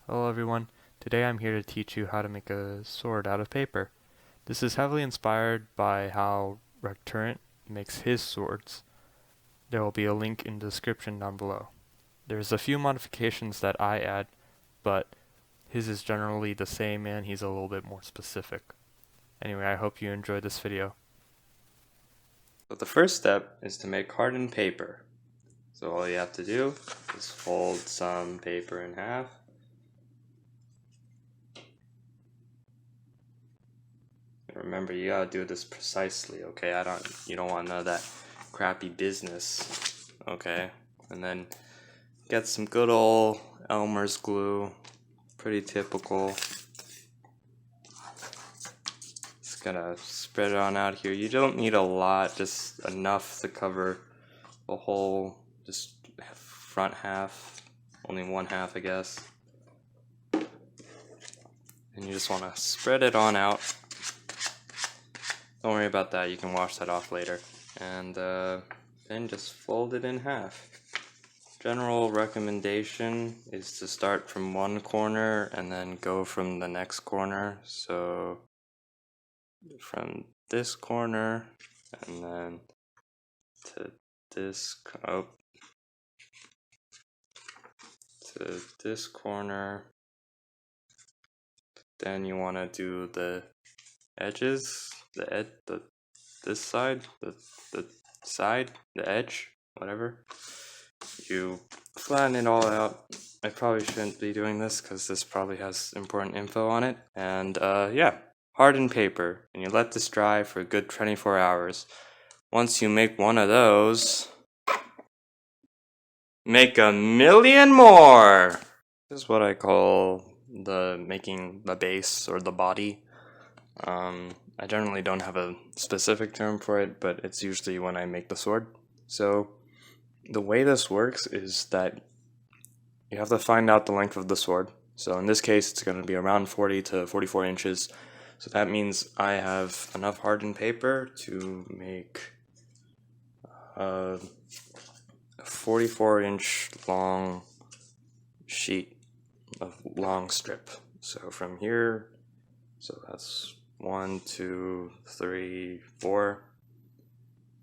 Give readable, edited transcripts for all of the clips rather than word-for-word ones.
Hello everyone, today I'm here to teach you how to make a sword out of paper. This is heavily inspired by how Recurrent makes his swords. There will be a link in the description down below. There's a few modifications that I add, but his is generally the same and he's a little bit more specific. Anyway, I hope you enjoyed this video. So the first step is to make hardened paper. So all you have to do is fold some paper in half. Remember, you gotta do this precisely, okay? You don't want none of that crappy business, okay? And then get some good old Elmer's glue, pretty typical. Just gonna spread it on out here. You don't need a lot, just enough to cover the whole, just front half, only one half, I guess. And you just want to spread it on out. Don't worry about that, you can wash that off later. And then just fold it in half. General recommendation is to start from one corner and then go from the next corner. So from this corner and then to this, to this corner. Then you want to do the edges, this side, the side, the edge, whatever. You flatten it all out. I probably shouldn't be doing this because this probably has important info on it. And yeah, hardened paper, and you let this dry for a good 24 hours. Once you make one of those, make a million more. This is what I call making the base or the body. I generally don't have a specific term for it, but it's usually when I make the sword. So the way this works is that you have to find out the length of the sword. So in this case, it's going to be around 40 to 44 inches. So that means I have enough hardened paper to make a 44-inch long sheet of long strip. So from here, so that's 1, 2, 3, 4,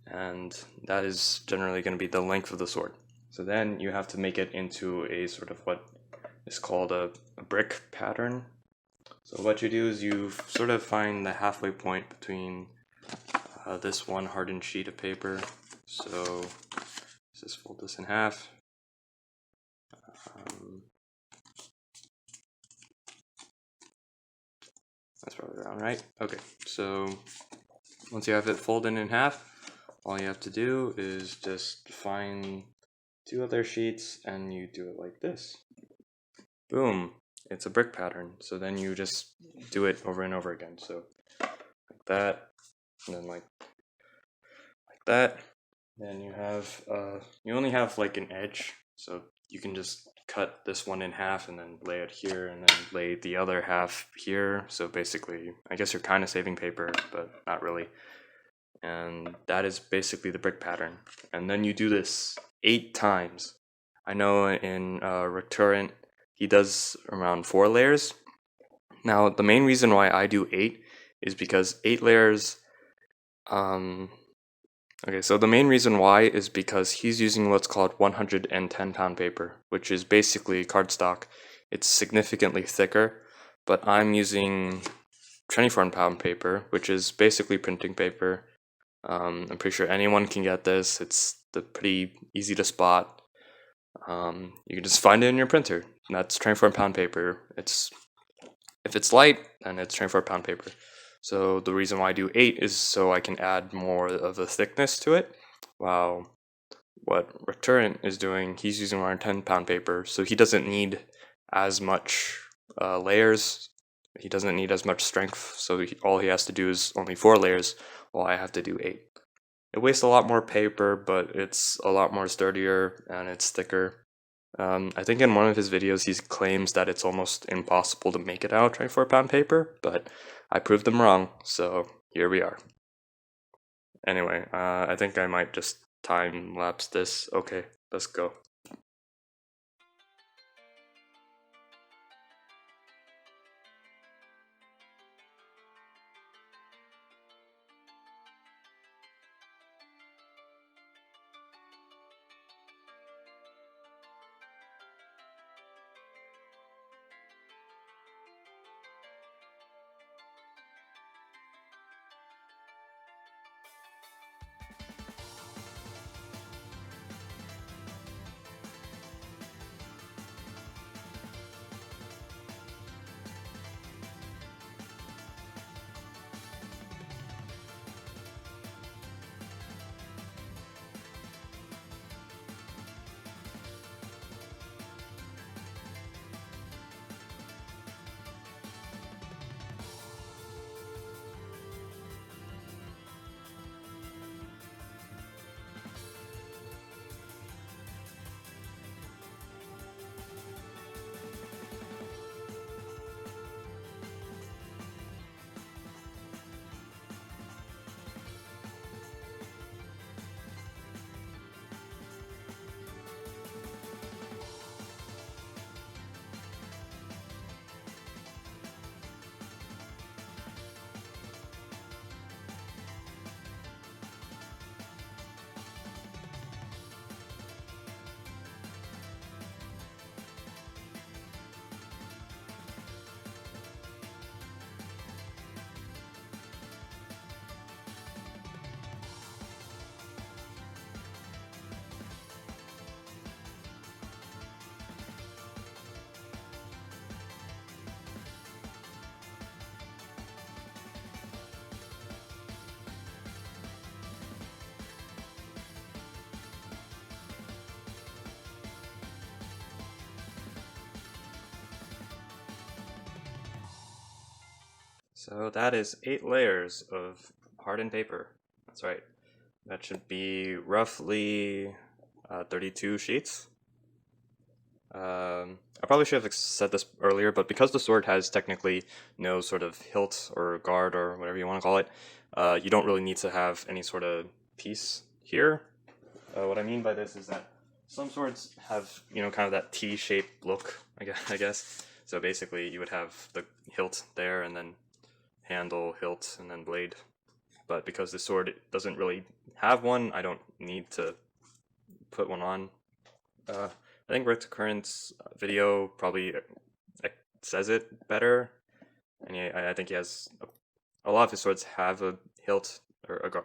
and that is generally going to be the length of the sword. So then you have to make it into a sort of what is called a brick pattern. So what you do is you sort of find the halfway point between this one hardened sheet of paper. So let's just fold this in half. That's probably around right. Okay, so once you have it folded in half, all you have to do is just find two other sheets and you do it like this. Boom, it's a brick pattern. So then you just do it over and over again. So like that, and then like that. Then you have, you only have like an edge. So you can just cut this one in half and then lay it here and then lay the other half here. So basically, I guess you're kind of saving paper, but not really. And that is basically the brick pattern. And then you do this 8 times. I know in Recurrent, he does around 4 layers. Now, the main reason why I do 8 is because 8 layers, okay, so the main reason why is because he's using what's called 110 pound paper, which is basically cardstock. It's significantly thicker, but I'm using 24 pound paper, which is basically printing paper. I'm pretty sure anyone can get this. It's pretty easy to spot. You can just find it in your printer. And that's 24-pound paper. If it's light, then it's 24-pound paper. So the reason why I do 8 is so I can add more of the thickness to it. While what Recurrent is doing, he's using around 10-pound paper, so he doesn't need as much layers. He doesn't need as much strength, so all he has to do is only 4 layers, while I have to do 8. It wastes a lot more paper, but it's a lot more sturdier and it's thicker. I think in one of his videos he claims that it's almost impossible to make it out of 24-pound paper, but I proved him wrong, so here we are. Anyway, I think I might just time lapse this. Okay, let's go. So that is 8 layers of hardened paper. That's right. That should be roughly 32 sheets. I probably should have said this earlier, but because the sword has technically no sort of hilt or guard or whatever you want to call it, you don't really need to have any sort of piece here. What I mean by this is that some swords have, kind of that T-shaped look, I guess. So basically you would have the hilt there and then handle, hilt, and then blade. But because the sword doesn't really have one, I don't need to put one on. I think Recurrent's video probably says it better, and I think he has a lot of his swords have a hilt or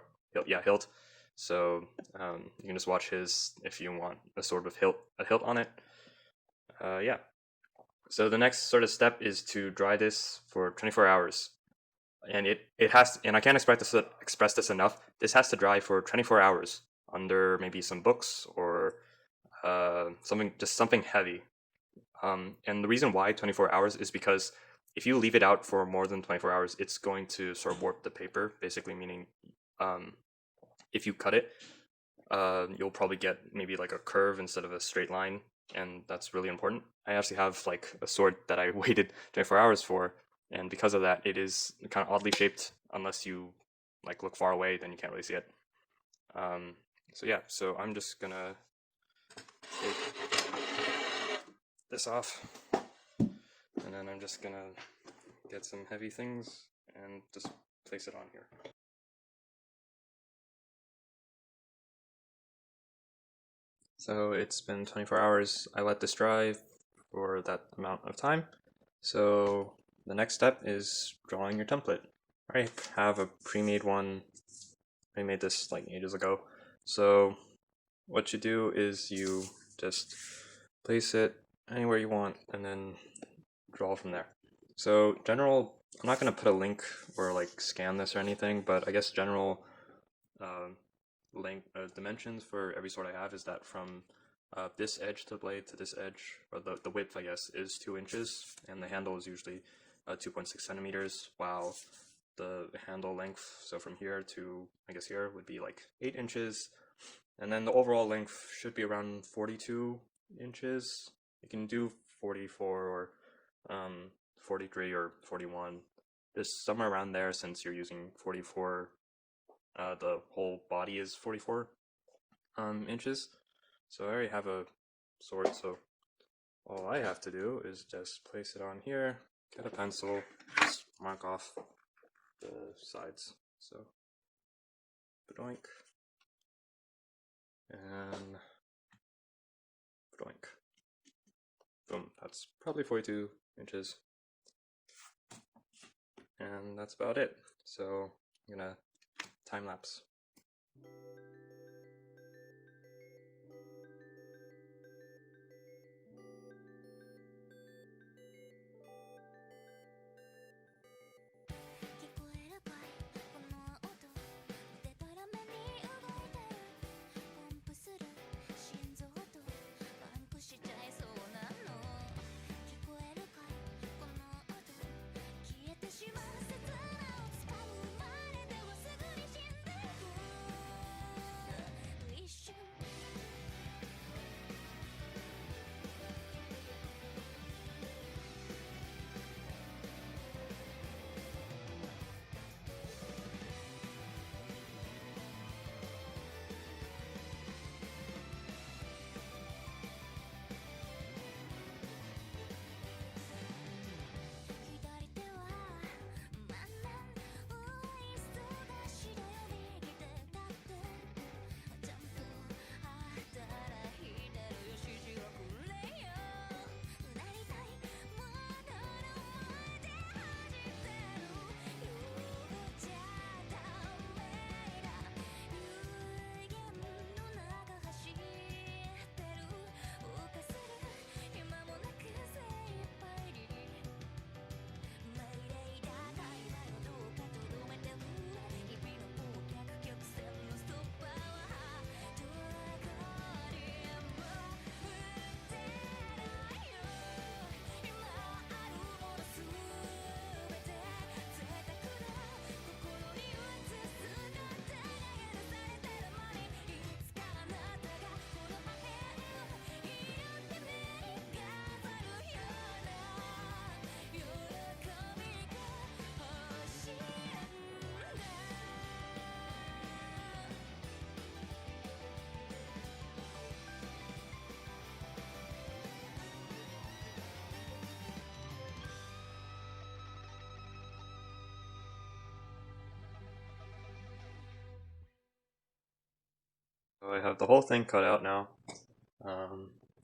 hilt. So you can just watch his if you want a sword with a hilt on it. Yeah. So the next sort of step is to dry this for 24 hours, and it has and I can't express this enough. This has to dry for 24 hours under maybe some books or something heavy. And the reason why 24 hours is because if you leave it out for more than 24 hours, it's going to sort of warp the paper, basically meaning if you cut it, you'll probably get maybe like a curve instead of a straight line, and that's really important. I actually have like a sword that I waited 24 hours for, and because of that, it is kind of oddly shaped. Unless you like look far away, then you can't really see it. So yeah, so I'm just gonna take this off, and then I'm just gonna get some heavy things and just place it on here. So it's been 24 hours. I let this dry for that amount of time. So the next step is drawing your template. I have a pre-made one. I made this like ages ago. So what you do is you just place it anywhere you want and then draw from there. So general, I'm not going to put a link or like scan this or anything, but I guess general dimensions for every sword I have is that from this edge to blade to this edge, or the width I guess, is 2 inches, and the handle is usually 2.6 centimeters, while the handle length, so from here to I guess here, would be like 8 inches, and then the overall length should be around 42 inches. You can do 44 or 43 or 41, just somewhere around there, since you're using 44. The whole body is 44 inches. So I already have a sword, so all I have to do is just place it on here, get a pencil, just mark off the sides. So, badoink, and badoink. Boom, that's probably 42 inches. And that's about it. So I'm gonna time lapse. I have the whole thing cut out now.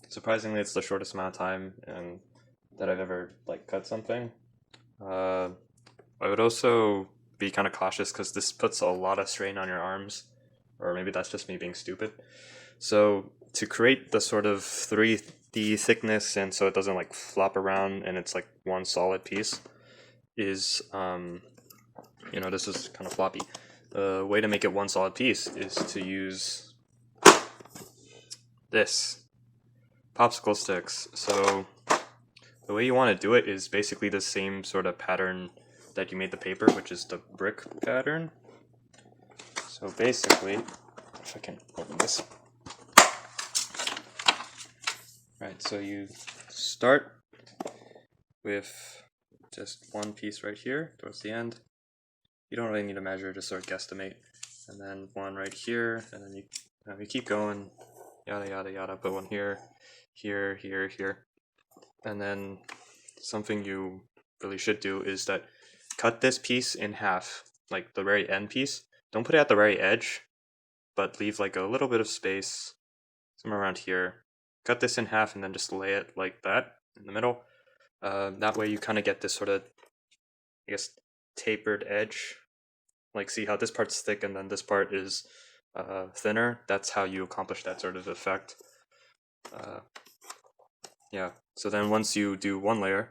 Surprisingly, it's the shortest amount of time and that I've ever like cut something. I would also be kind of cautious because this puts a lot of strain on your arms, or maybe that's just me being stupid. So to create the sort of 3D thickness and so it doesn't like flop around and it's like one solid piece is, this is kind of floppy. The way to make it one solid piece is to use this, popsicle sticks. So the way you want to do it is basically the same sort of pattern that you made the paper, which is the brick pattern. So basically, if I can open this. Right, so you start with just one piece right here towards the end. You don't really need to measure, just sort of guesstimate. And then one right here, and then you keep going, yada yada yada, put one here, here, here, here. And then something you really should do is that cut this piece in half, like the very end piece. Don't put it at the very edge, but leave like a little bit of space somewhere around here. Cut this in half and then just lay it like that in the middle. That way you kind of get this sort of, I guess, tapered edge. Like, see how this part's thick and then this part is thinner? That's how you accomplish that sort of effect. Yeah, so then once you do one layer,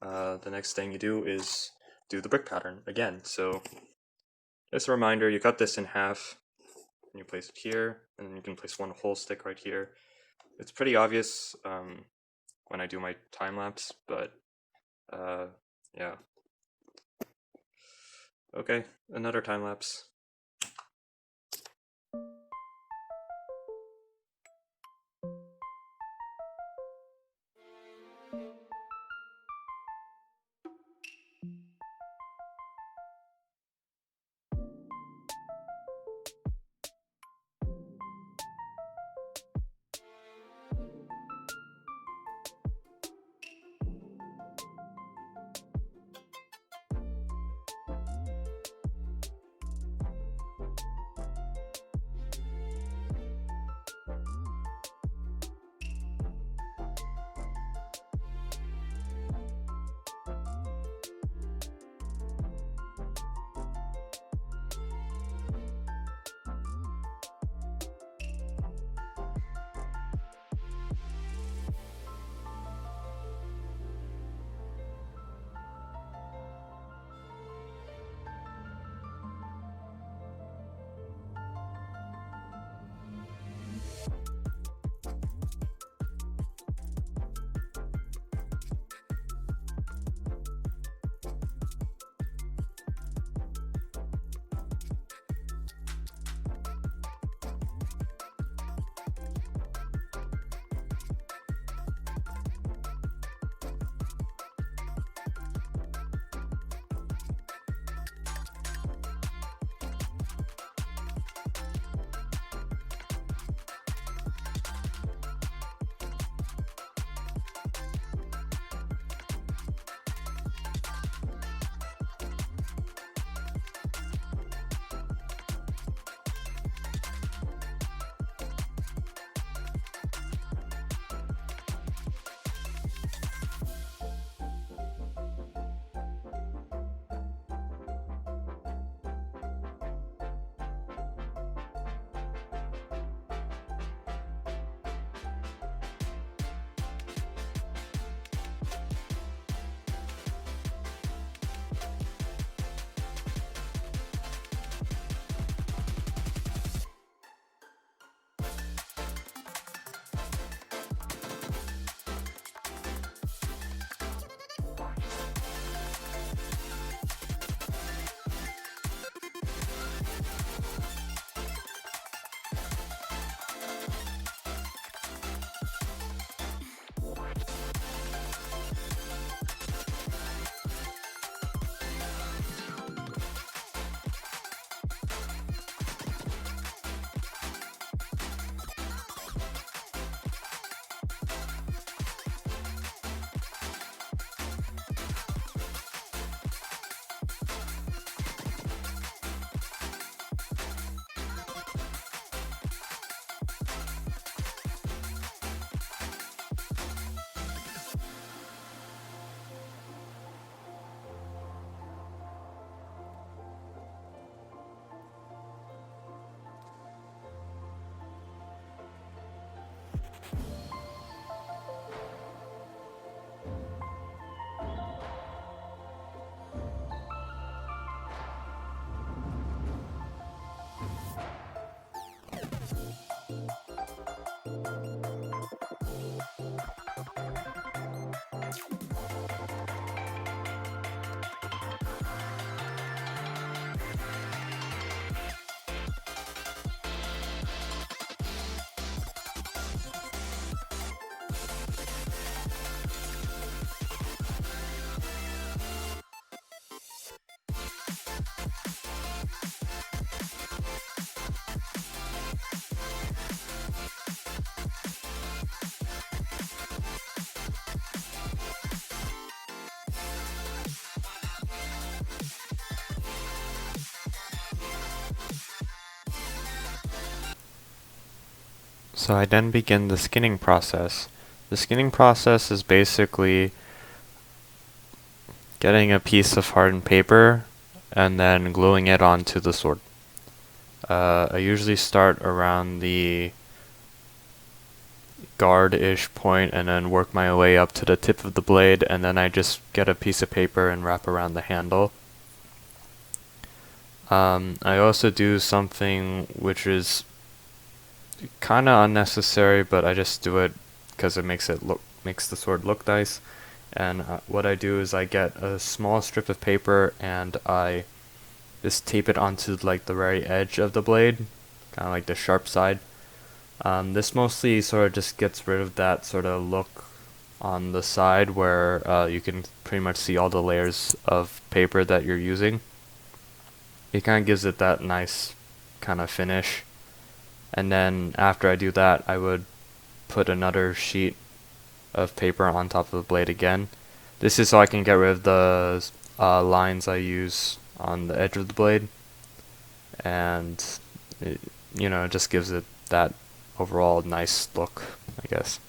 the next thing you do is do the brick pattern again. So just a reminder, you cut this in half, and you place it here, and then you can place one whole stick right here. It's pretty obvious when I do my time lapse, but yeah. Okay, another time lapse. So I then begin the skinning process. The skinning process is basically getting a piece of hardened paper and then gluing it onto the sword. I usually start around the guard-ish point and then work my way up to the tip of the blade, and then I just get a piece of paper and wrap around the handle. I also do something which is kind of unnecessary, but I just do it because it makes the sword look nice. And what I do is I get a small strip of paper and I just tape it onto like the very edge of the blade, kind of like the sharp side. This mostly sort of just gets rid of that sort of look on the side where you can pretty much see all the layers of paper that you're using. It kind of gives it that nice kind of finish. And then after I do that, I would put another sheet of paper on top of the blade again. This is so I can get rid of the lines I use on the edge of the blade, and it just gives it that overall nice look, I guess.